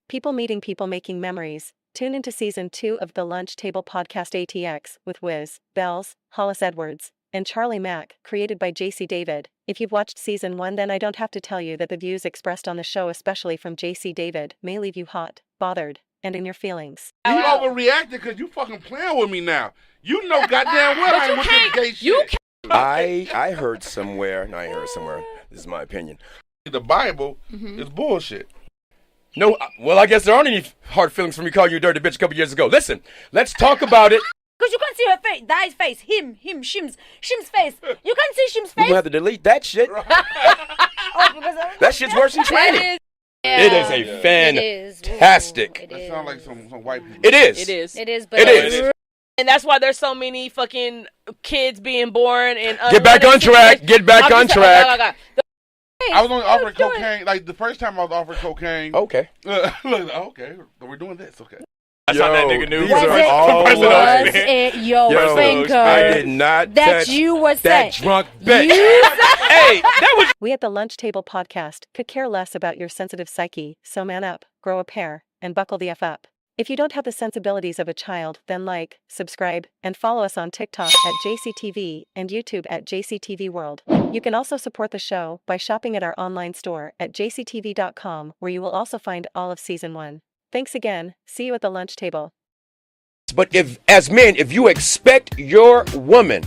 People meeting people making memories. Tune into Season 2 of the Lunch Table Podcastatx with Wiz, Bellz, Hollis Edwards, and Charlie Mac, created by JC David. If you've watched Season 1, then I don't have to tell you that the views expressed on the show, especially from JC David, may leave you hot, bothered, and in your feelings. You overreacted because you fucking playing with me now. You know goddamn well I ain't with this gay shit. I heard somewhere, no, I ain't heard somewhere, this is my opinion. The Bible is bullshit. No, well, I guess there aren't any hard feelings for me calling you a dirty bitch a couple years ago. Listen, let's talk about it. Because you can't see her face, Di's face, him, Shim's face. You can't see Shim's face. We're gonna have to delete that shit. That shit's worse than training. It is a fantastic. That sounds like some white people. It is. It is. It is, but It is. And that's why there's so many fucking kids being born and Get back on track. Get back on track. I was only offered cocaine, like the first time I was offered cocaine. Okay. Look, okay, we're doing this, okay. That's how that nigga knew. Was it your finger I did not that touch you was that saying? drunk bitch. Hey, that was... We at the Lunch Table Podcast could care less about your sensitive psyche, so man up, grow a pair, and buckle the F up. If you don't have the sensibilities of a child, then like, subscribe, and follow us on TikTok at JCTV and YouTube at JCTV World. You can also support the show by shopping at our online store at jctv.com, where you will also find all of Season 1. Thanks again. See you at the lunch table. But as men, if you expect your woman,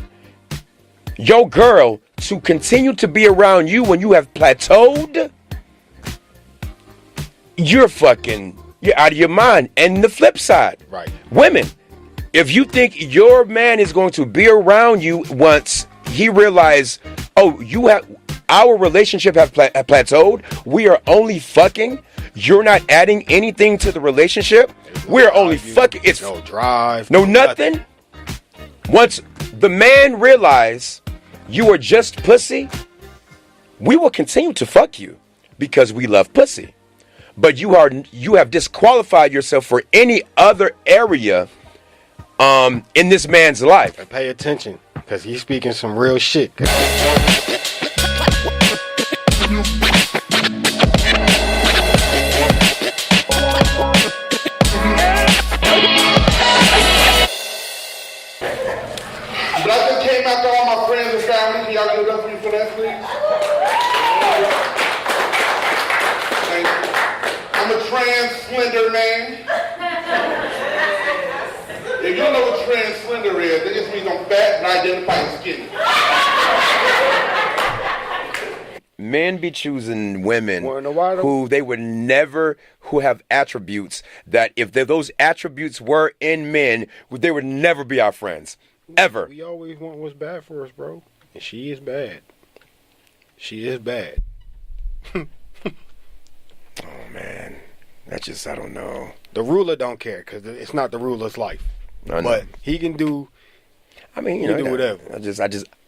your girl, to continue to be around you when you have plateaued, you're out of your mind. And the flip side, right? Women, if you think your man is going to be around you once he realizes, our relationship have plateaued, we are only fucking, you're not adding anything to the relationship, we're only fucking, it's no drive, no nothing. Once the man realize you are just pussy, we will continue to fuck you because we love pussy. But you have disqualified yourself for any other area in this man's life. And pay attention, because he's speaking some real shit. Nothing came after all my friends and family. Can y'all give it up for me for that, please? Thank you. I'm a trans slender man. If you don't know what trans slender is, that just means I'm fat and I identify as skinny. Men be choosing women who they would never, who have attributes that if those attributes were in men, they would never be our friends. Ever. We always want what's bad for us, bro. And she is bad. She is bad. Oh, man. That's just, I don't know. The ruler don't care, because it's not the ruler's life. But he can do, do whatever.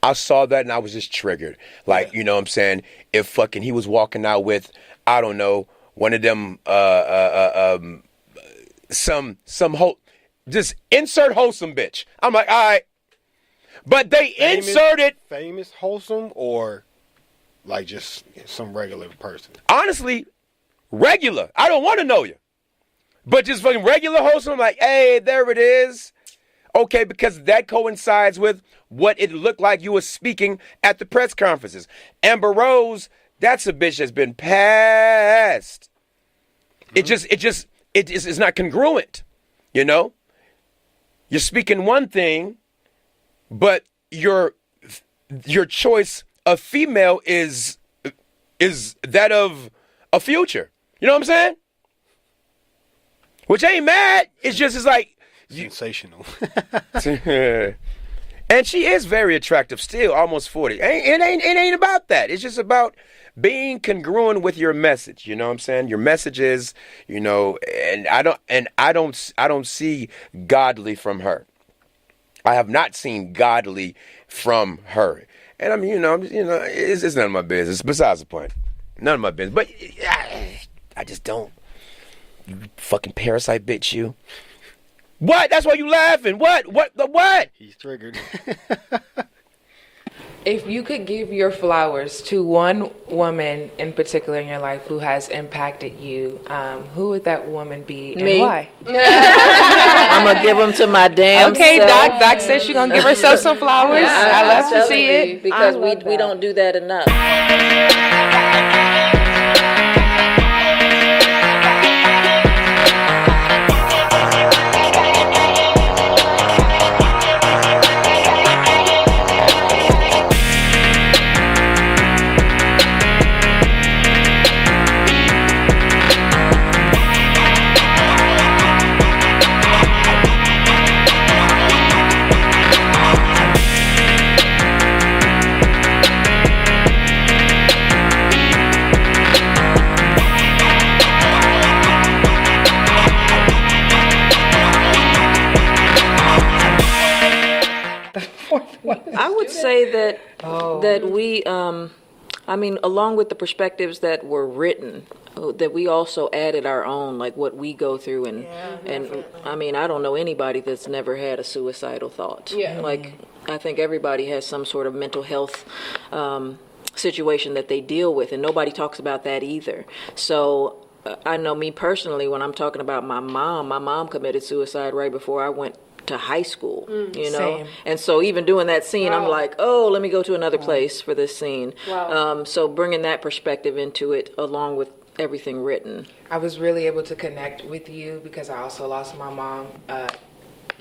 I saw that and I was just triggered. Like, you know what I'm saying? If fucking he was walking out with, I don't know, one of them, just insert wholesome bitch. I'm like, all right. But they inserted. Famous, wholesome, or like just some regular person? Honestly, regular. I don't want to know you. But just fucking regular wholesome, like, hey, there it is. Okay, because that coincides with what it looked like you were speaking at the press conferences. Amber Rose, that's a bitch that's been passed. Mm-hmm. It's not congruent, you know? You're speaking one thing, but your choice of female is that of a Future. You know what I'm saying? Which ain't mad. It's like sensational. And she is very attractive still, almost 40. It ain't about that. It's just about being congruent with your message. You know what I'm saying? Your message is, and I don't see godly from her. I have not seen godly from her. And I mean, it's none of my business. Besides the point, none of my business. But I just don't. You fucking parasite bitch, you. What? That's why you laughing. What? What? He's triggered. If you could give your flowers to one woman in particular in your life who has impacted you, who would that woman be and Me. why? I'm gonna give them to my damn Okay, self. Doc says she's gonna give herself some flowers. I love to see it. Because we don't do that enough. I would say that that we, I mean, along with the perspectives that were written, that we also added our own, like what we go through, and I mean, I don't know anybody that's never had a suicidal thought. Yeah. Like, I think everybody has some sort of mental health situation that they deal with, and nobody talks about that either. So I know me personally, when I'm talking about my mom committed suicide right before I went to high school, you know. Same. And so even doing that scene, I'm like, oh, let me go to another place for this scene. Wow. So bringing that perspective into it along with everything written. I was really able to connect with you because I also lost my mom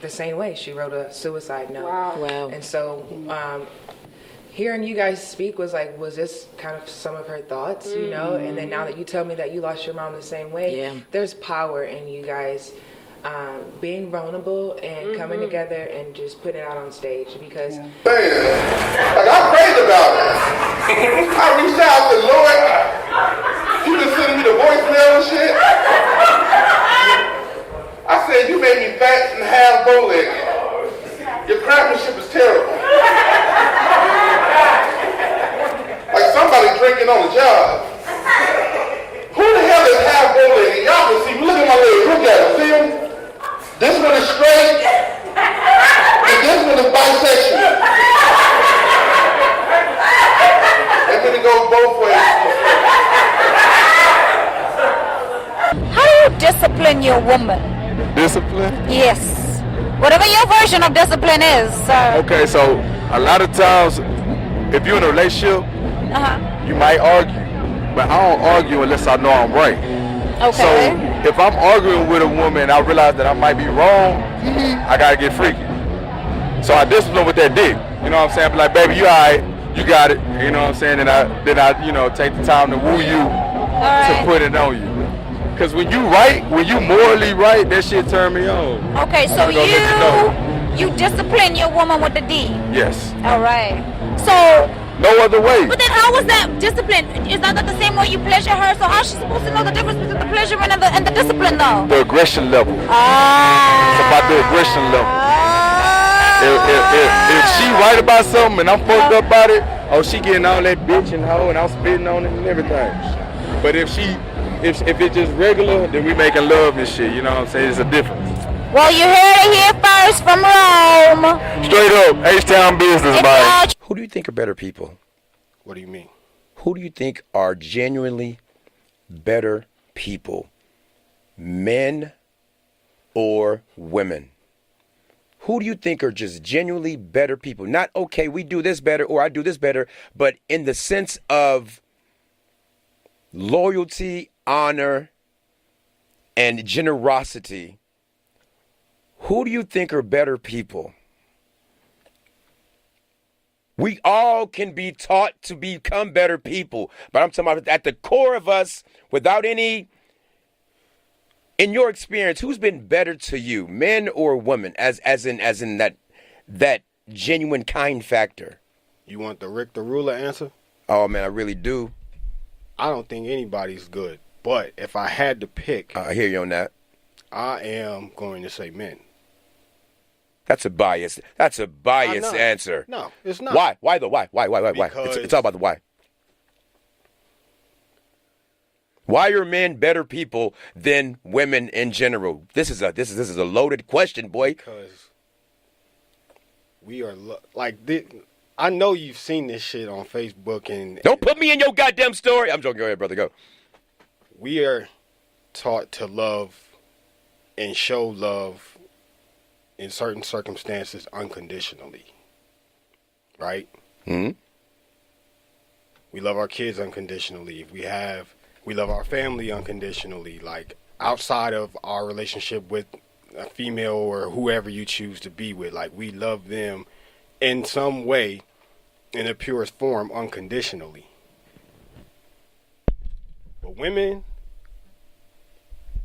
the same way. She wrote a suicide note. Wow. And so hearing you guys speak was this kind of some of her thoughts, you know? And then now that you tell me that you lost your mom the same way, there's power in you guys being vulnerable and coming together and just putting it out on stage because... Man, like I prayed about it. I reached out to Lord. She been sending me the voicemail and shit. I said, you made me fat and half bow-legged. Your craftsmanship is terrible. Like somebody drinking on the job. Who the hell is half bow-legged? Y'all can see me. Look at my legs. Look at them. See them? This one is straight, and this one is bisexual. And then it goes both ways. How do you discipline your woman? Discipline? Yes. Whatever your version of discipline is. Okay, so a lot of times, if you're in a relationship, you might argue. But I don't argue unless I know I'm right. Okay. So if I'm arguing with a woman and I realize that I might be wrong, I gotta get freaky. So I discipline with that dick. You know what I'm saying? Be like, baby, you alright, you got it. You know what I'm saying? And I, you know, take the time to woo you to put it on you. Cause when you morally right, that shit turn me on. Okay, so you discipline your woman with the D. Yes. All right. So. No other way. But then how was that discipline? Is that not the same way you pleasure her? So how's she supposed to know the difference between the pleasure and the discipline though? The aggression level. It's about the aggression level. If she right about something and I'm fucked up about it, oh, she getting all that bitch and hoe and I'm spitting on it and everything. But if it's just regular, then we making love and shit, you know what I'm saying? It's a difference. Well, you heard it here first from Rome. Straight up, H-Town business, man. Who do you think are better people? What do you mean? Who do you think are genuinely better people? Men or women? Who do you think are just genuinely better people? Not, okay, we do this better or I do this better, but in the sense of loyalty, honor, and generosity. Who do you think are better people? We all can be taught to become better people, but I'm talking about at the core of us, without any, in your experience, who's been better to you, men or women, as in that genuine kind factor? You want the Rick the Ruler answer? Oh man, I really do. I don't think anybody's good, but if I had to pick, I hear you on that. I am going to say men. That's a bias. That's a biased answer. No, it's not. Why? Why though? Why? Why? Because it's all about the why. Why are men better people than women in general? This is a loaded question, boy. Because we are I know you've seen this shit on Facebook and Don't put me in your goddamn story. I'm joking. Go ahead, brother. Go. We are taught to love and show love in certain circumstances unconditionally. Right? Hmm. We love our kids unconditionally. We love our family unconditionally. Like outside of our relationship with a female or whoever you choose to be with, like we love them in some way, in the purest form, unconditionally. But women,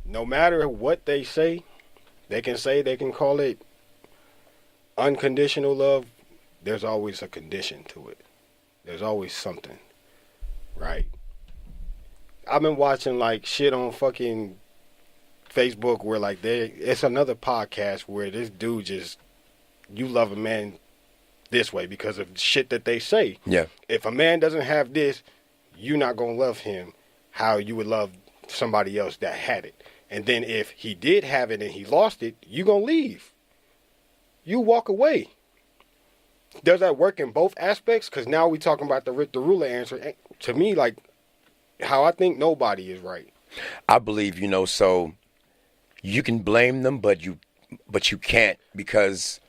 no matter what they can call it unconditional love, there's always a condition to it. There's always something, right? I've been watching like shit on fucking Facebook where like it's another podcast where this dude just, you love a man this way because of shit that they say. Yeah. If a man doesn't have this, you're not gonna love him how you would love somebody else that had it. And then if he did have it and he lost it, you gonna leave. You walk away. Does that work in both aspects? Because now we talking about the Rick the Ruler answer. To me, like, how I think nobody is right. I believe, so you can blame them, but you can't, because,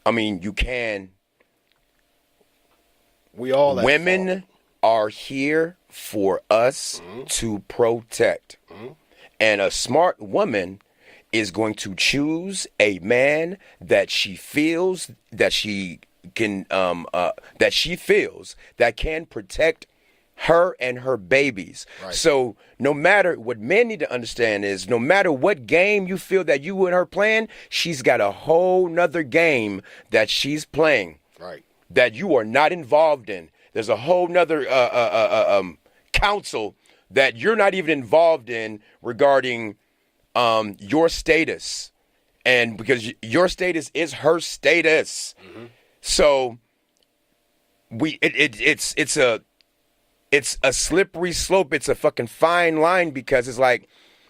you can. We all women are here for us to protect. And a smart woman is going to choose a man that she feels that she can that can protect her and her babies. Right. So no matter what men need to understand is, no matter what game you feel that you and her playing, she's got a whole nother game that she's playing. Right. That you are not involved in. There's a whole nother council that you're not even involved in regarding your status, and because your status is her status. So it's a slippery slope. It's a fucking fine line, because it's like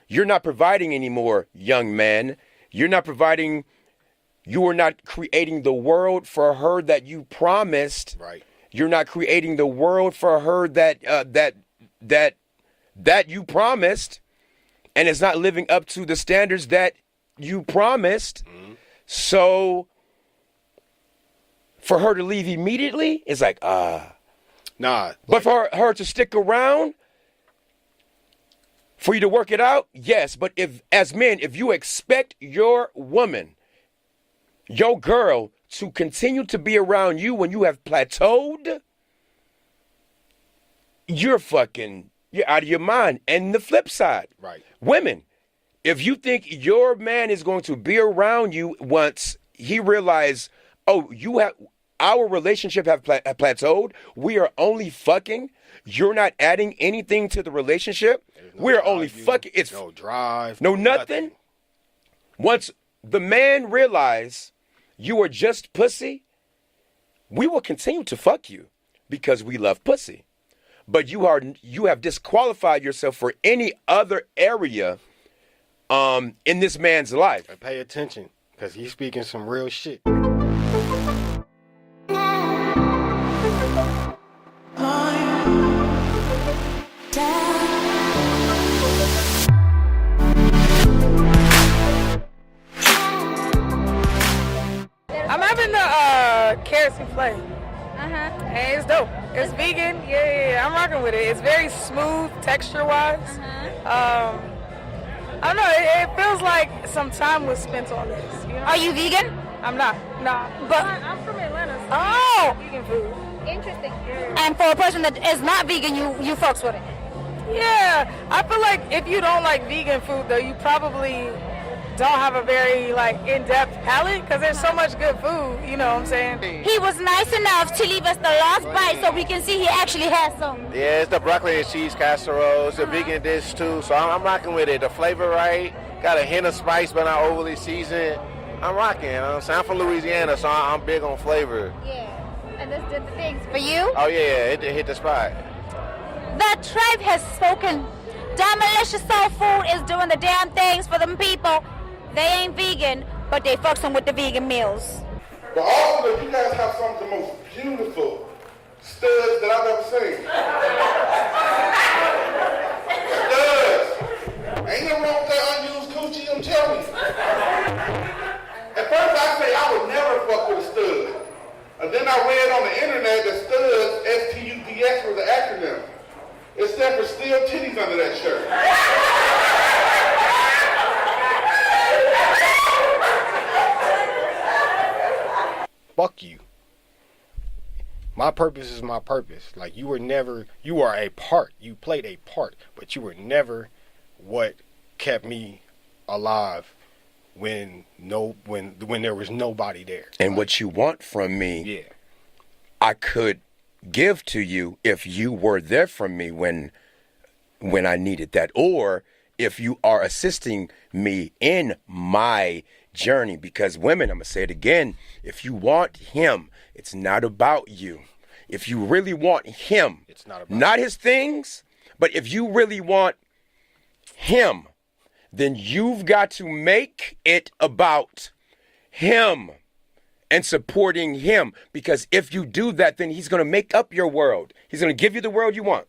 you're not providing anymore, young man. You're not providing. You are not creating the world for her that you promised. Right. You're not creating the world for her that you promised, and it's not living up to the standards that you promised. So for her to leave immediately, it's like, nah. But for her to stick around, for you to work it out, yes. But as men, if you expect your woman, your girl, to continue to be around you when you have plateaued, you're out of your mind. And the flip side, right? Women, if you think your man is going to be around you once he realizes, our relationship have plateaued, we are only fucking, you're not adding anything to the relationship, we're only fucking, it's no drive, no nothing. Once the man realizes you are just pussy, we will continue to fuck you because we love pussy. But you have disqualified yourself for any other area in this man's life. And pay attention, because he's speaking some real shit. I'm having the carrot souffle. Hey, it's dope. It's vegan. Yeah. I'm rocking with it. It's very smooth texture-wise. I don't know. It feels like some time was spent on this. You know? Are you vegan? I'm not. No. But I'm from Atlanta. So vegan food. Interesting. And for a person that is not vegan, you fucks with it. Yeah. I feel like if you don't like vegan food, though, you probably don't have a very in-depth palate, because there's so much good food, you know what I'm saying? He was nice enough to leave us the last bite so we can see he actually has some. Yeah, it's the broccoli and cheese casserole. It's a vegan dish too, so I'm rocking with it. The flavor right, got a hint of spice but not overly seasoned. I'm rocking, you know what I'm saying? I'm from Louisiana, so I'm big on flavor. Yeah, and this did the things. For you? Oh yeah, it hit the spot. The tribe has spoken. Damn Malicious Soul Food is doing the damn things for them people. They ain't vegan, but they fucks them with the vegan meals. But also, you guys have some of the most beautiful studs that I've ever seen. Studs. Ain't nothing wrong with that unused coochie, I'm telling you. At first I say I would never fuck with a stud. And then I read on the internet that studs, S-T-U-D-S, was the acronym. It stands for still titties under that shirt. Fuck you. My purpose is my purpose. Like, you are a part. You played a part, but you were never what kept me alive when there was nobody there. And what you want from me, I could give to you if you were there for me when I needed that, or if you are assisting me in my journey. Because women, I'm gonna say it again, if you want him, it's not about you. If you really want him, it's not his things, but if you really want him, then you've got to make it about him and supporting him. Because if you do that, then he's going to make up your world. He's going to give you the world you want.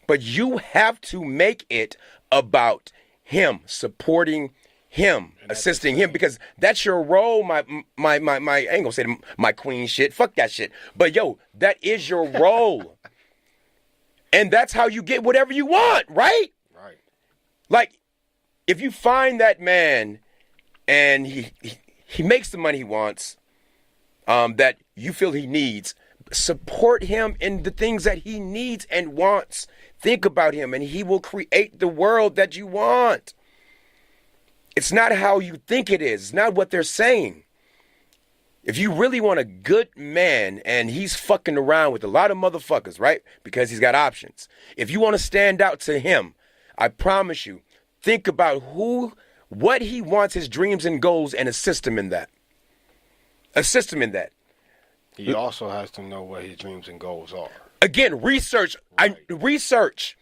But you have to make it about him, supporting him, assisting him, because that's your role. I ain't gonna say my queen shit. Fuck that shit. But yo, that is your role. And that's how you get whatever you want, right? Right. Like, if you find that man and he makes the money he wants, that you feel he needs, support him in the things that he needs and wants. Think about him and he will create the world that you want. It's not how you think it is. It's not what they're saying. If you really want a good man and he's fucking around with a lot of motherfuckers, right? Because he's got options. If you want to stand out to him, I promise you, think about what he wants, his dreams and goals, and assist him in that. Assist him in that. He also has to know what his dreams and goals are. Again, research. Right. Research.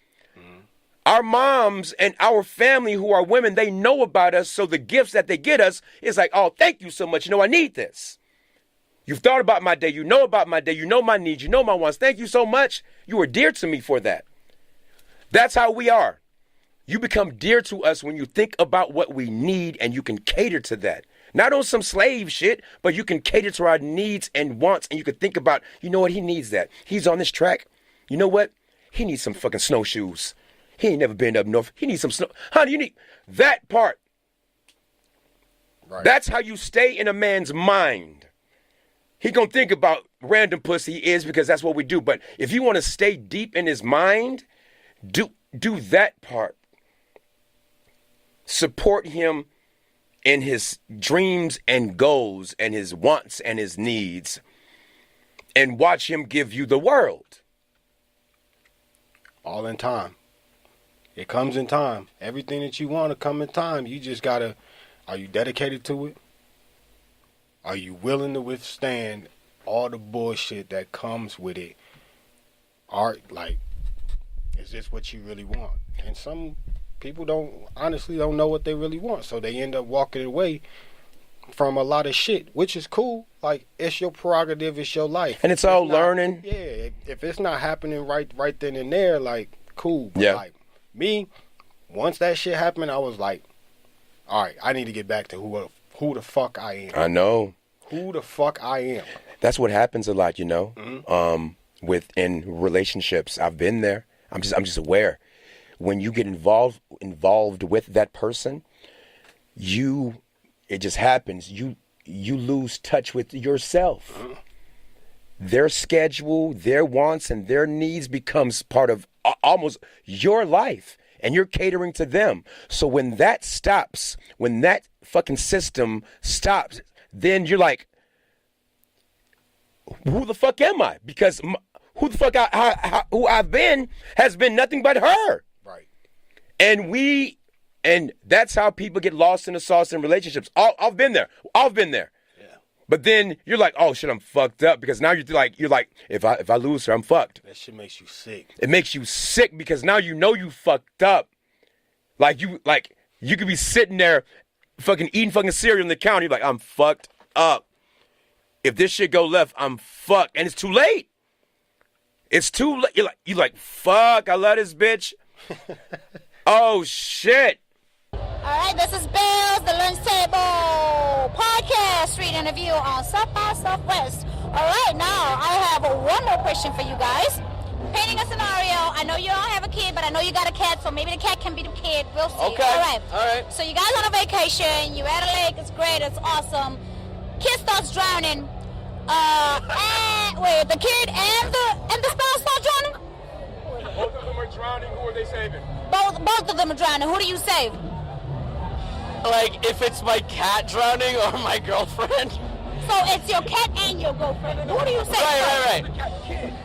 Our moms and our family who are women, they know about us, so the gifts that they get us is like, oh, thank you so much. You know, I need this. You've thought about my day. You know about my day. You know my needs. You know my wants. Thank you so much. You are dear to me for that. That's how we are. You become dear to us when you think about what we need and you can cater to that. Not on some slave shit, but you can cater to our needs and wants, and you can think about, you know what, he needs that. He's on this track. You know what? He needs some fucking snowshoes. He ain't never been up north. He needs some snow. Honey, you need that part. Right. That's how you stay in a man's mind. He gonna think about random pussy is because that's what we do. But if you want to stay deep in his mind, do that part. Support him in his dreams and goals and his wants and his needs, and watch him give you the world. All in time. It comes in time. Everything that you want to come in time. You just gotta, are you dedicated to it? Are you willing to withstand all the bullshit that comes with it? Is this what you really want? And some people honestly don't know what they really want. So they end up walking away from a lot of shit, which is cool. Like, it's your prerogative, it's your life. And it's all learning. Yeah, if it's not happening right then and there, like, cool. But yeah. Like, me, once that shit happened, I was like, all right, I need to get back to who the fuck I am. I know. Who the fuck I am. That's what happens a lot, you know. Mm-hmm. Within relationships, I've been there. I'm just aware. When you get involved with that person, it just happens. You lose touch with yourself. Mm-hmm. Their schedule, their wants, and their needs becomes part of almost your life, and you're catering to them. So when that stops, when that fucking system stops, then you're like, who the fuck am I? Because who the fuck who I've been has been nothing but her. Right. And that's how people get lost in the sauce in relationships. I've been there. Yeah. But then you're like, oh shit, I'm fucked up, because now you're like, if I lose her, I'm fucked. That shit makes you sick. It makes you sick because now you know you fucked up. Like you could be sitting there fucking eating fucking cereal on the counter. You're like, I'm fucked up. if this shit go left, I'm fucked. And it's too late. It's too late. You're like, fuck, I love this bitch. Oh, shit. All right, this is Bellz, the Lunch Table Podcast Street interview on South by Southwest. All right, now I have one more question for you guys. Painting a scenario. I know you don't have a kid, but I know you got a cat, so maybe the cat can be the kid. We'll see. Okay. All right. So you guys on a vacation. You're at a lake. It's great. It's awesome. Kid starts drowning. And the kid and the spouse start drowning. Both of them are drowning. Who are they saving? Both of them are drowning. Who do you save? Like, if it's my cat drowning or my girlfriend. So it's your cat and your girlfriend. Who do you save? Right.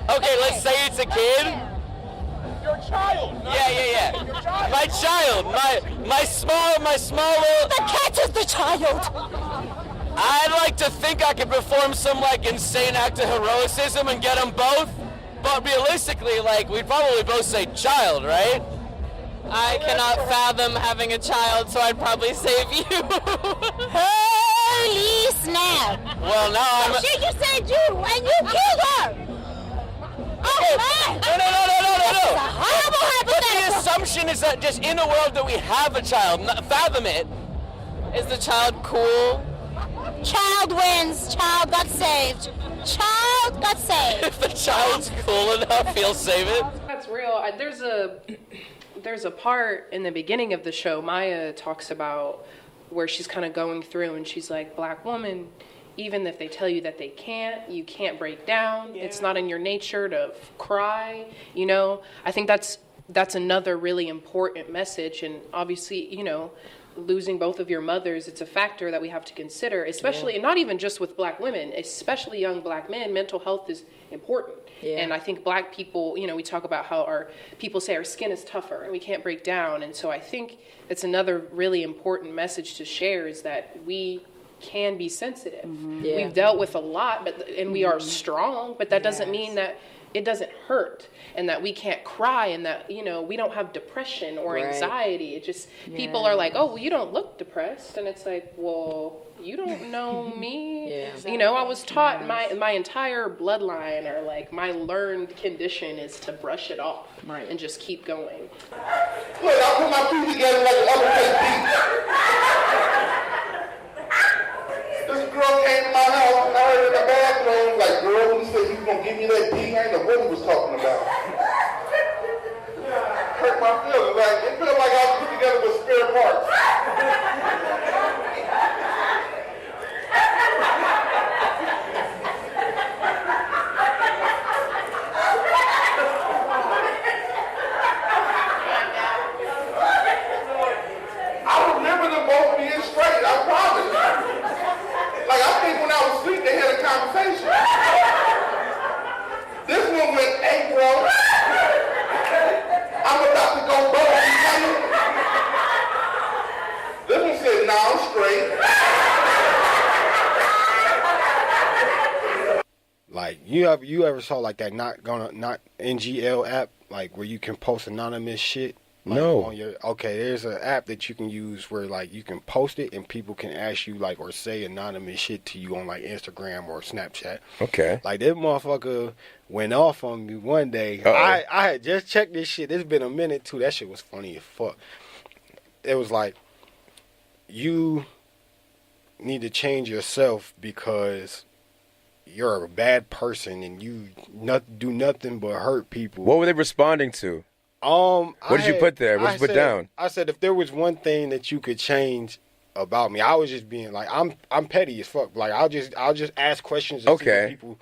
Okay, let's say it's a kid. Your child. Yeah. My child. My small little. The cat is the child. I'd like to think I could perform some, like, insane act of heroicism and get them both. But realistically, like, we'd probably both say child, right? I cannot fathom having a child, so I'd probably save you. Holy snap. Well, now I'm... Shit, you said you, and you killed her. Oh, man. No. That's a horrible The hypothetical. assumption is that just in a world that we have a child, fathom it. Is the child cool? Child wins. Child got saved. Child got saved. If the child's cool enough, he'll save it. That's real. There's a part in the beginning of the show, Maya talks about where she's kind of going through and she's like, black woman, even if they tell you that they can't, you can't break down. Yeah. It's not in your nature to cry, you know? I think that's another really important message. And obviously, you know, losing both of your mothers, it's a factor that we have to consider, especially, and not even just with black women, especially young black men, mental health is important. Yeah. And I think black people, you know, we talk about how people say our skin is tougher and we can't break down. And so I think it's another really important message to share is that we can be sensitive. Mm-hmm. Yeah. We've dealt with a lot, and we are strong, but that doesn't mean that it doesn't hurt and that we can't cry and that, you know, we don't have depression or anxiety. It just, people are like, oh, well, you don't look depressed. And it's like, well, you don't know me. You know, I was taught my entire bloodline or like my learned condition is to brush it off and just keep going. Look, I put my feet together like an uppercut beat. This girl came to my house and I heard her in the bathroom like, girl, when you said you was going to give me that D, I ain't know what he was talking about. Hurt my feelings. Like, it felt like I was put together with spare parts. I remember them both being straight, I promise. Like, I think when I was asleep, they had a conversation. This one went, hey, bro, I'm about to go bone. This one said, nah, I'm straight. Like, you ever saw, like, that not NGL app, like, where you can post anonymous shit? Like, no. There's an app that you can use where, like, you can post it and people can ask you, like, or say anonymous shit to you on, like, Instagram or Snapchat. Okay. Like, that motherfucker went off on me one day. I had just checked this shit. It's been a minute, too. That shit was funny as fuck. It was like, you need to change yourself because you're a bad person and you do nothing but hurt people. What were they responding to? What did you put there? What did you put down? I said if there was one thing that you could change about me, I was just being like, I'm petty as fuck. Like I'll just ask questions and see what people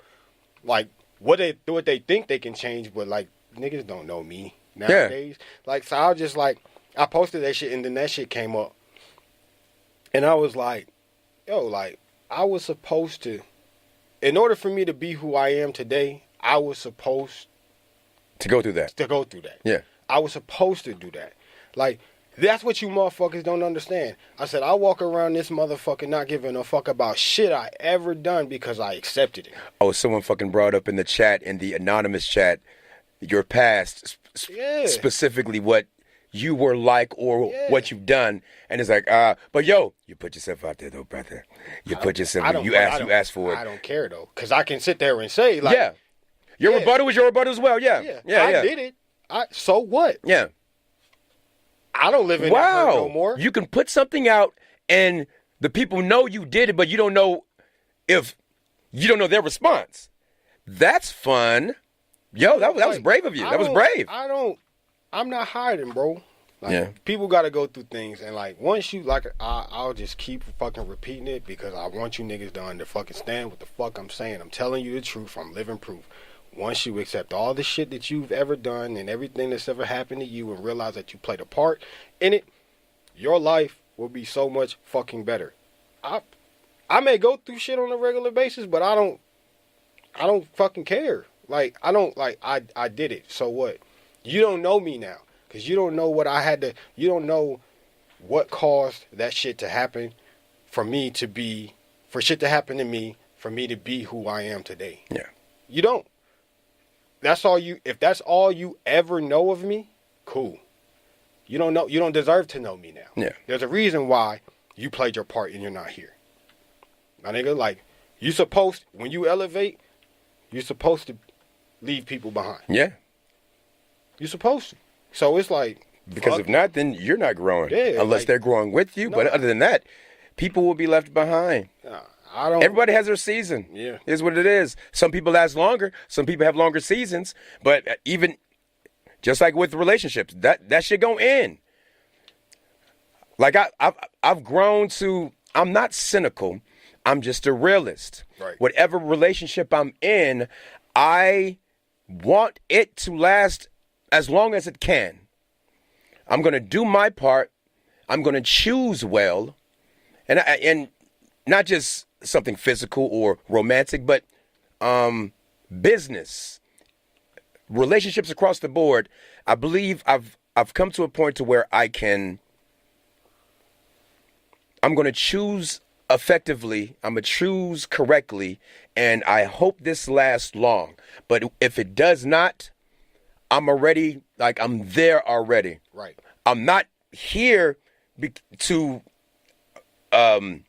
like what they think they can change, but like niggas don't know me nowadays. Yeah. Like so I was just like I posted that shit and then that shit came up. And I was like, yo, like I was supposed to, in order for me to be who I am today, I was supposed to go through that. Yeah. I was supposed to do that. Like, that's what you motherfuckers don't understand. I said, I walk around this motherfucker not giving a fuck about shit I ever done because I accepted it. Oh, someone fucking brought up in the chat, in the anonymous chat, your past, specifically what you were like or what you've done, and it's like, but yo, you put yourself out there though, brother. You put yourself. You asked for it. I don't care though, because I can sit there and say like, your rebuttal was your rebuttal as well. Yeah. I did it. So what? Yeah. I don't live in that hurt no more. You can put something out, and the people know you did it, but you don't know their response. That's fun. Yo, that was brave of you. That was brave. I'm not hiding, bro. Like, people got to go through things, and like once you I'll just keep fucking repeating it because I want you niggas to understand what the fuck I'm saying. I'm telling you the truth. I'm living proof. Once you accept all the shit that you've ever done and everything that's ever happened to you and realize that you played a part in it, your life will be so much fucking better. I may go through shit on a regular basis, but I don't fucking care. Like, I did it. So what? You don't know me now. Because you don't know what I had to, you don't know what caused that shit to happen for shit to happen to me, for me to be who I am today. Yeah. You don't. If that's all you ever know of me, cool. You don't deserve to know me now. Yeah. There's a reason why you played your part and you're not here. My nigga, like, when you elevate, you're supposed to leave people behind. Yeah. You're supposed to. So it's like, because if not, then you're not growing. Yeah, unless they're growing with you. No. But other than that, people will be left behind. Everybody has their season. Yeah. Here's what it is. Some people last longer. Some people have longer seasons. But even just like with relationships, that shit gonna end. Like I've grown to, I'm not cynical. I'm just a realist. Right. Whatever relationship I'm in, I want it to last as long as it can. I'm going to do my part. I'm going to choose well. And not just something physical or romantic, but business, relationships across the board. I believe I've come to a point to where I'm going to choose effectively. I'm going to choose correctly. And I hope this lasts long. But if it does not, I'm there already. Right. I'm not here to, I'm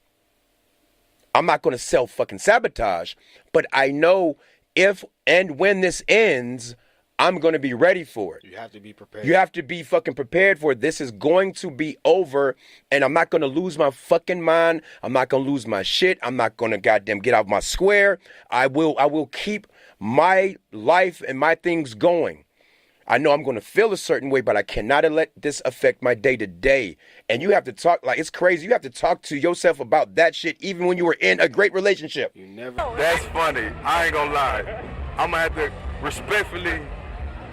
not going to self-fucking-sabotage, but I know if and when this ends, I'm going to be ready for it. You have to be prepared. You have to be fucking prepared for it. This is going to be over, and I'm not going to lose my fucking mind. I'm not going to lose my shit. I'm not going to goddamn get out my square. I will keep my life and my things going. I know I'm going to feel a certain way, but I cannot let this affect my day-to-day. And you have to talk, like, it's crazy. You have to talk to yourself about that shit even when you were in a great relationship. You never. That's funny. I ain't gonna lie. I'm gonna have to respectfully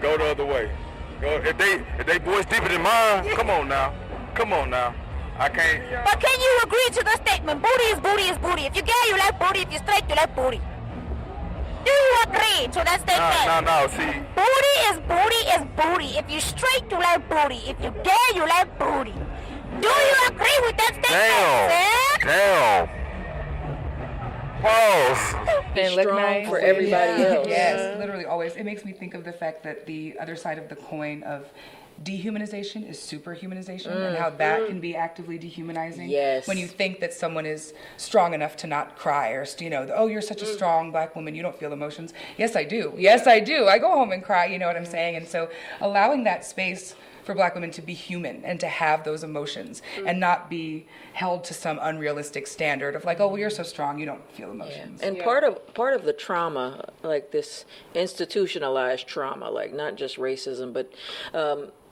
go the other way. If they voice deeper than mine, come on now. I can't. But can you agree to the statement? Booty is booty is booty. If you're gay, you like booty. If you're straight, you like booty. Do you agree to that statement? No, see. Booty is booty is booty. If you're straight, you like booty. If you're gay, you like booty. Do you agree with that statement? Damn. Pause. And Strong for everybody else. Yes, literally always. It makes me think of the fact that the other side of the coin of dehumanization is superhumanization, and how that can be actively dehumanizing. Yes. When you think that someone is strong enough to not cry, or oh, you're such a strong black woman, you don't feel emotions. Yes, I do. I go home and cry. You know what I'm saying? And so allowing that space for black women to be human and to have those emotions and not be held to some unrealistic standard of like, oh, well, you're so strong, you don't feel emotions. And part of the trauma, like this institutionalized trauma, like not just racism, but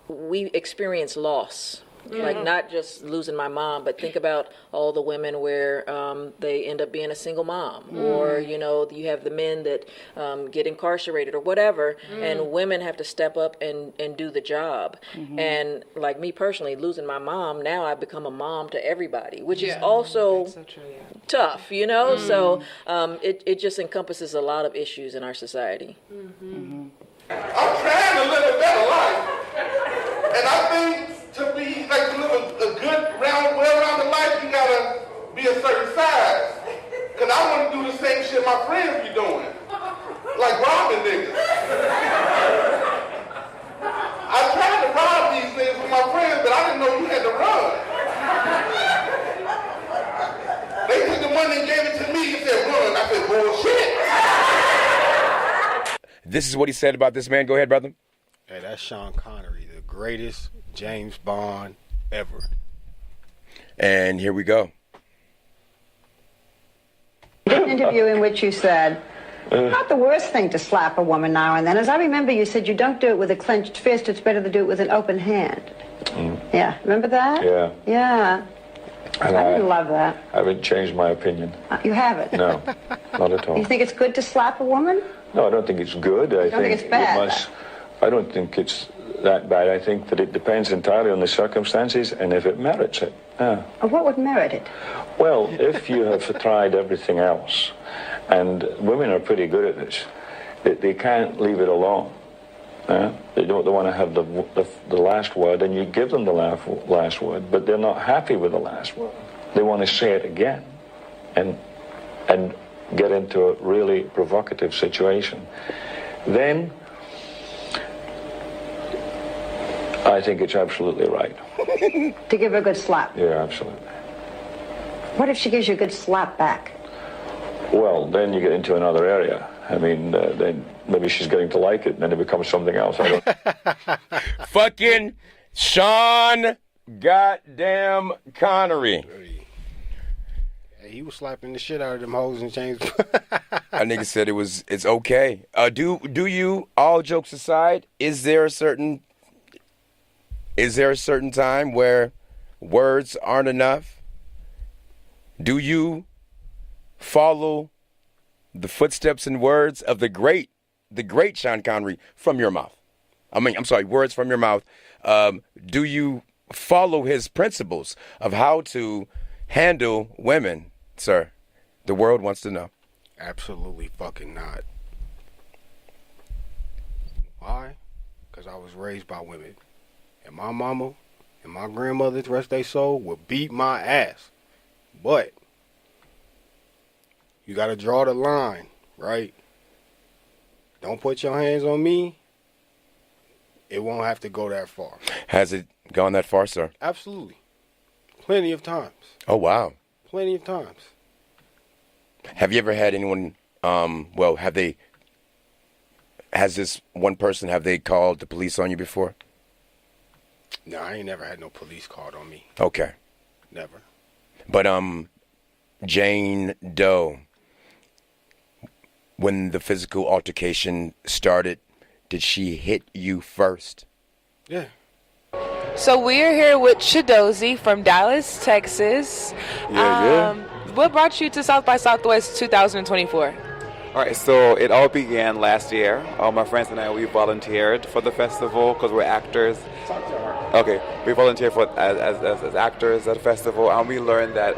we experience loss. Like not just losing my mom, but think about all the women where they end up being a single mom, or you have the men that get incarcerated or whatever, and women have to step up and do the job. And like me personally, losing my mom, now I've become a mom to everybody, which is also tough, So it just encompasses a lot of issues in our society. I'm trying to live a better life, and I think to live a good, well-rounded life, you gotta be a certain size. Cause I want to do the same shit my friends be doing, like robbing niggas. I tried to rob these niggas with my friends, but I didn't know you had to run. They took the money and gave it to me and said, run. I said, bullshit. This is what he said about this man. Go ahead, brother. Hey, that's Sean Connery, the greatest James Bond ever. And here we go. An interview in which you said, not the worst thing to slap a woman now and then. As I remember, you said you don't do it with a clenched fist. It's better to do it with an open hand. Yeah, remember that? Yeah. Yeah. And I didn't love that. I haven't changed my opinion. You haven't? No, not at all. You think it's good to slap a woman? No, I don't think it's good. I don't think it's bad? I don't think it's that bad. I think that it depends entirely on the circumstances and if it merits it. Yeah. What would merit it? Well, if you have tried everything else, and women are pretty good at this, they can't leave it alone. They don't want to have the last word, and you give them the last word, but they're not happy with the last word. They want to say it again, and get into a really provocative situation. Then I think it's absolutely right. To give her a good slap? Yeah, absolutely. What if she gives you a good slap back? Well, then you get into another area. I mean, then maybe she's getting to like it, and then it becomes something else. I don't. Fucking Sean goddamn Connery. Hey, he was slapping the shit out of them hoes and chains. A nigga said it's okay. Do you, all jokes aside, is there a certain time where words aren't enough? Do you follow the footsteps and words of the great Sean Connery from your mouth? Words from your mouth. Do you follow his principles of how to handle women, sir? The world wants to know. Absolutely fucking not. Why? Because I was raised by women. And my mama and my grandmother, the rest of their soul, would beat my ass. But you got to draw the line, right? Don't put your hands on me. It won't have to go that far. Has it gone that far, sir? Absolutely. Plenty of times. Oh, wow. Plenty of times. Have you ever had anyone, has this one person, have they called the police on you before? No, I ain't never had no police called on me. Okay. Never. But, Jane Doe, when the physical altercation started, did she hit you first? Yeah. So we're here with Shadozi from Dallas, Texas. What brought you to South by Southwest 2024? All right, so it all began last year. All my friends and I, we volunteered for the festival because we're actors. Okay, we volunteered as actors at the festival, and we learned that,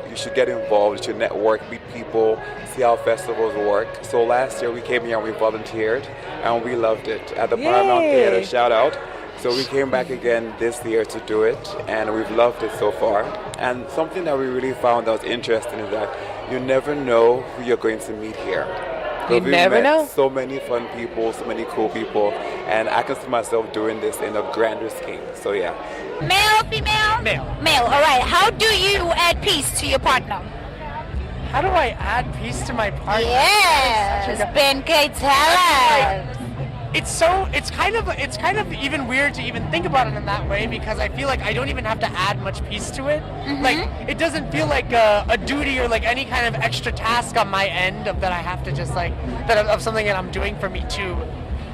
you should get involved, you should network, meet people, see how festivals work. So last year we came here and we volunteered, and we loved it. At the Paramount Theater, shout out. So we came back again this year to do it, and we've loved it so far. And something that we really found that was interesting is that you never know who you're going to meet here. You never know? So many fun people, so many cool people, and I can see myself doing this in a grander scheme. So yeah. Male, female? Male. Male, all right. How do you add peace to your partner? How do I add peace to my partner? Yes, Ben K, tell us. It's kind of even weird to even think about it in that way, because I feel like I don't even have to add much piece to it. Like, it doesn't feel like a duty or like any kind of extra task on my end of that I have to just of something that I'm doing for me to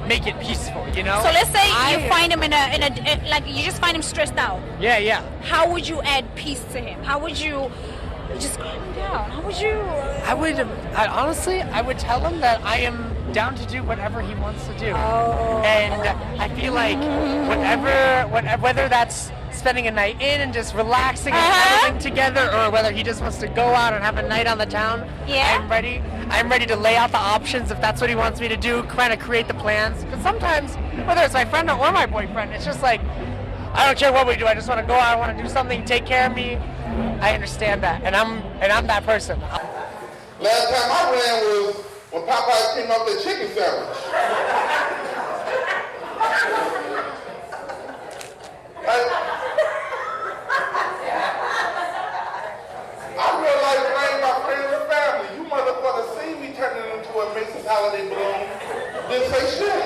make it peaceful, you know? So let's say you find him in a like you just find him stressed out. Yeah. How would you add peace to him? How would you just calm him down? How would you? I would tell him that I am down to do whatever he wants to do. And I feel like whether that's spending a night in and just relaxing and cuddling together, or whether he just wants to go out and have a night on the town, I'm ready to lay out the options if that's what he wants me to do, kind of create the plans. Because sometimes, whether it's my friend or my boyfriend, it's just like, I don't care what we do, I just want to go out, I want to do something, take care of me. I understand that, and I'm that person. Last time I ran was when Popeyes came out with the chicken sandwich. I I realize it ain't my friends and family. You motherfuckers see me turning into a Mrs. Holiday Bloom. Didn't say shit.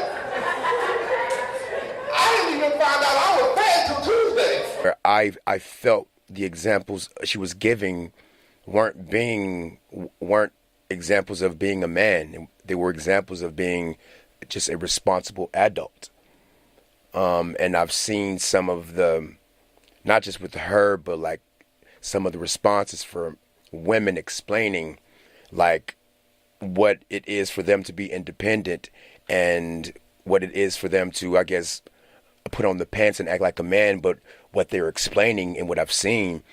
I didn't even find out I was bad till Tuesday. I felt the examples she was giving weren't examples of being a man. They were examples of being just a responsible adult. And I've seen some of the, not just with her, but like some of the responses for women explaining like what it is for them to be independent and what it is for them to, I guess, put on the pants and act like a man. But what they're explaining and what I've seen,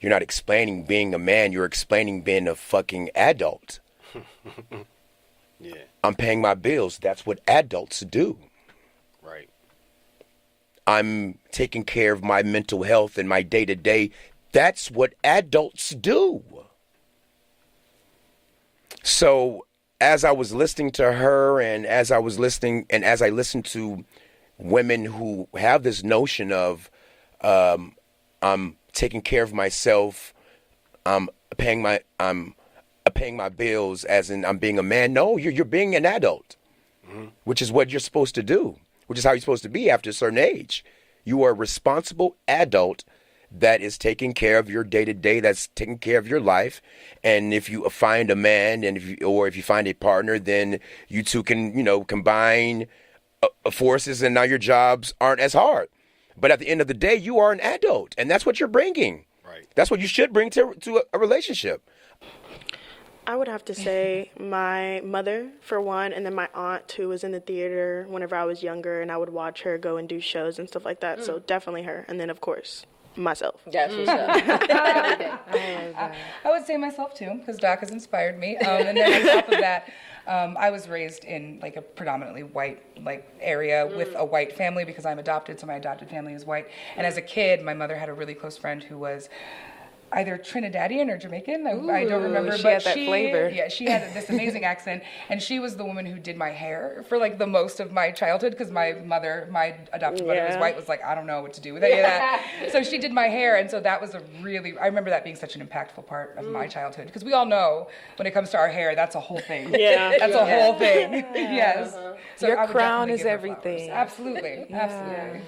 you're not explaining being a man, you're explaining being a fucking adult. Yeah. I'm paying my bills. That's what adults do. Right. I'm taking care of my mental health and my day-to-day. That's what adults do. So as I was listening to her and as I listened to women who have this notion of I'm taking care of myself, I'm paying my bills, as in I'm being a man. No, you're being an adult, which is what you're supposed to do, which is how you're supposed to be after a certain age. You are a responsible adult that is taking care of your day-to-day, that's taking care of your life. And if you find a man and if you find a partner, then you two can, combine forces, and now your jobs aren't as hard. But at the end of the day, you are an adult, and that's what you're bringing. Right. That's what you should bring to a relationship. I would have to say my mother, for one, and then my aunt, who was in the theater whenever I was younger, and I would watch her go and do shows and stuff like that. So definitely her. And then, of course, myself. That's what's up. I would say myself, too, because Doc has inspired me. And then on top of that, I was raised in like a predominantly white area with a white family because I'm adopted, so my adopted family is white. And as a kid, my mother had a really close friend who was either Trinidadian or Jamaican. I don't remember. She but had that flavor. Yeah, she had this amazing accent, and she was the woman who did my hair for like the most of my childhood because my adopted mother was white, was like, I don't know what to do with any of that. So she did my hair, and so that was I remember that being such an impactful part of my childhood because we all know when it comes to our hair, that's a whole thing. Yeah. That's a whole thing. Yes. So Your I would crown definitely is give her everything. flowers. Absolutely. Absolutely.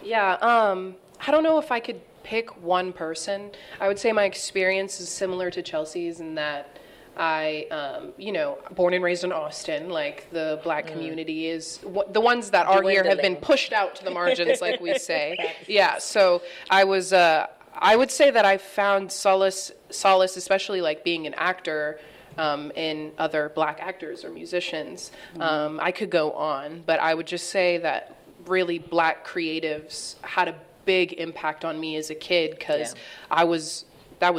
Yeah, I don't know if I could pick one person. I would say my experience is similar to Chelsea's in that I, born and raised in Austin, like the black community is, the ones that are here have been pushed out to the margins, like we say. Yeah, so I would say that I found solace, especially like being an actor, in other black actors or musicians. I could go on, but I would just say that really black creatives had a big impact on me as a kid because that was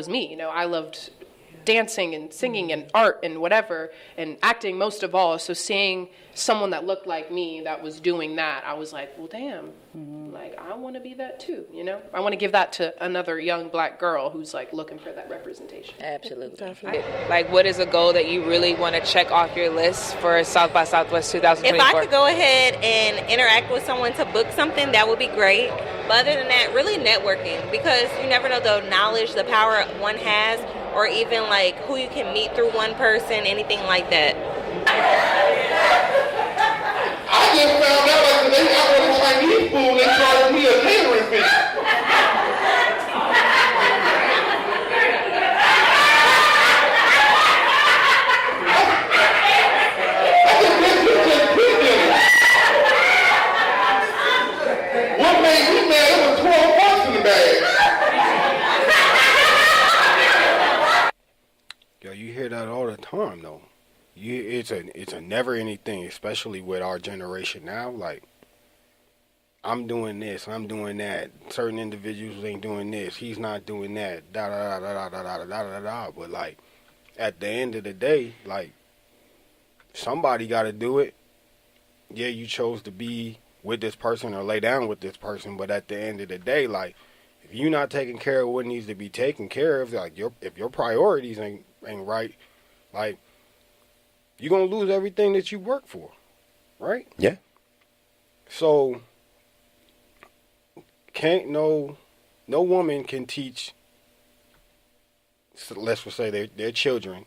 me. I loved dancing and singing and art and whatever and acting most of all. So seeing someone that looked like me that was doing that, I was like, well, damn, like I want to be that too. I want to give that to another young black girl who's like looking for that representation. Absolutely. Definitely. Like, what is a goal that you really want to check off your list for South by Southwest 2024? If I could go ahead and interact with someone to book something, that would be great. But other than that, really networking, because you never know the knowledge, the power one has, or even like who you can meet through one person, anything like that. I just found out like today I ordered Chinese food and they charged me a catering fee. What made me mad? It was $12 in the bag. Yo, you hear that all the time, though. It's a never-ending thing, especially with our generation now. Like, I'm doing this, I'm doing that. Certain individuals ain't doing this. He's not doing that. Da da da da da da da da da da. But like, at the end of the day, like, somebody got to do it. Yeah, you chose to be with this person or lay down with this person, but at the end of the day, like, if you're not taking care of what needs to be taken care of, like, if your priorities ain't right, like, you're going to lose everything that you work for, right? Yeah. So, no woman can teach, let's just say their children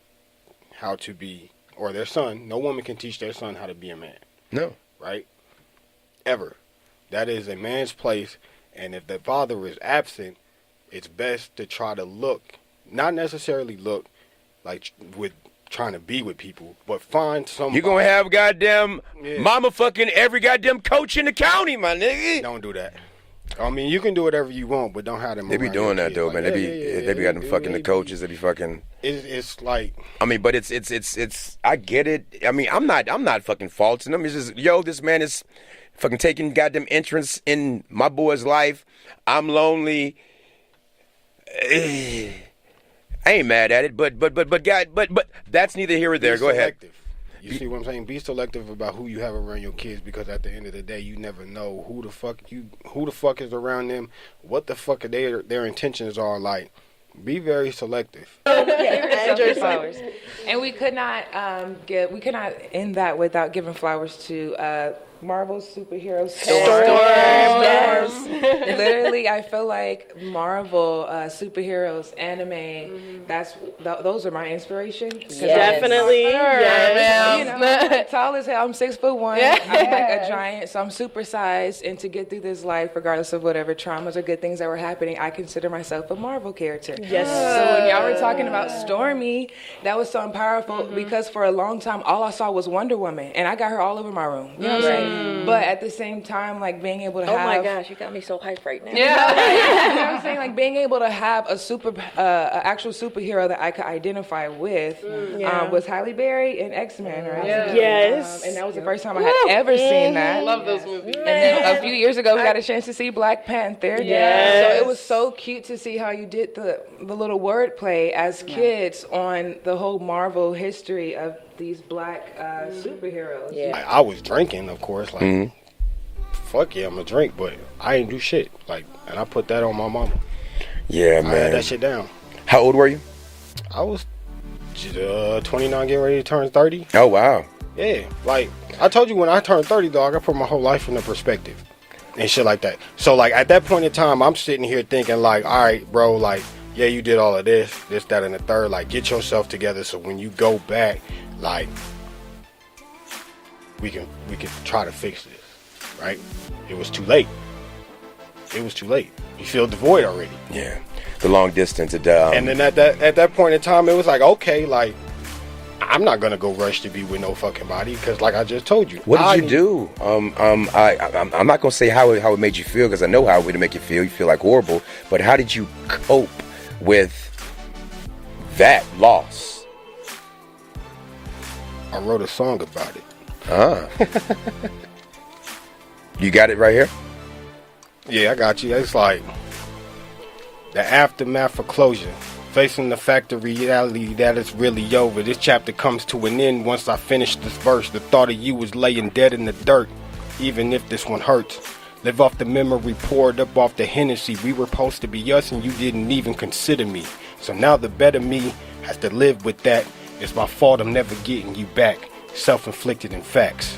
how to be, or their son, no woman can teach their son how to be a man. No. Right? Ever. That is a man's place, and if the father is absent, it's best to try to look, not necessarily look like with trying to be with people, but find somebody. You're going to have goddamn mama fucking every goddamn coach in the county, my nigga. Don't do that. I mean, you can do whatever you want, but don't have them. They be doing that though, man. They be got them fucking the coaches. They be fucking. It's like. I mean, but it's. I get it. I mean, I'm not fucking faulting them. It's just, yo, this man is fucking taking goddamn interest in my boy's life. I'm lonely. I ain't mad at it, but that's neither here or there. Go ahead. You see what I'm saying? Be selective about who you have around your kids, because at the end of the day, you never know who the fuck is around them, what the fuck their intentions are. Like, be very selective. Flowers. And we could not end that without giving flowers to Marvel superheroes. Storm. Literally, I feel like Marvel superheroes, anime. Those are my inspiration. Definitely. You know, tall as hell. I'm 6'1". Yeah. I'm like a giant, so I'm supersized. And to get through this life, regardless of whatever traumas or good things that were happening, I consider myself a Marvel character. Yes. So when y'all were talking about Stormy, that was so powerful because for a long time, all I saw was Wonder Woman, and I got her all over my room. You know what I'm saying? But at the same time, like being able to have. Oh my gosh, you got me so hyped right now. Yeah. You know what I'm saying? Like being able to have a actual superhero that I could identify with was Halle Berry in X-Men, right? Yeah. Yes. And that was the first time I had ever seen that. Love those movies. And then a few years ago, we got a chance to see Black Panther. Yes. So it was so cute to see how you did the little wordplay as kids on the whole Marvel history of these black superheroes. Yeah. I was drinking, of course. Like, fuck yeah, I'm gonna drink, but I ain't do shit. Like, and I put that on my mama. Yeah, I man. had that shit down. How old were you? I was 29, getting ready to turn 30. Oh wow. Yeah, like I told you, when I turned 30, dog, I put my whole life into perspective and shit like that. So like at that point in time, I'm sitting here thinking like, all right, bro, like, yeah, you did all of this, that, and the third. Like, get yourself together so when you go back, like, we can try to fix this, right? It was too late. You filled the void already. Yeah, the long distance. And then at that point in time, it was like, okay, like, I'm not gonna go rush to be with no fucking body, because like I just told you. What did you do? I'm not gonna say how it made you feel, because I know how it would make you feel. You feel like horrible, but how did you cope with that loss? I wrote a song about it. You got it right here? Yeah, I got you. It's like the aftermath of closure, facing the fact of reality that it's really over. This chapter comes to an end once I finish this verse. The thought of you was laying dead in the dirt, even if this one hurts. Live off the memory poured up off the Hennessy. We were supposed to be us and you didn't even consider me. So now the better me has to live with that. It's my fault I'm never getting you back. Self-inflicted in facts.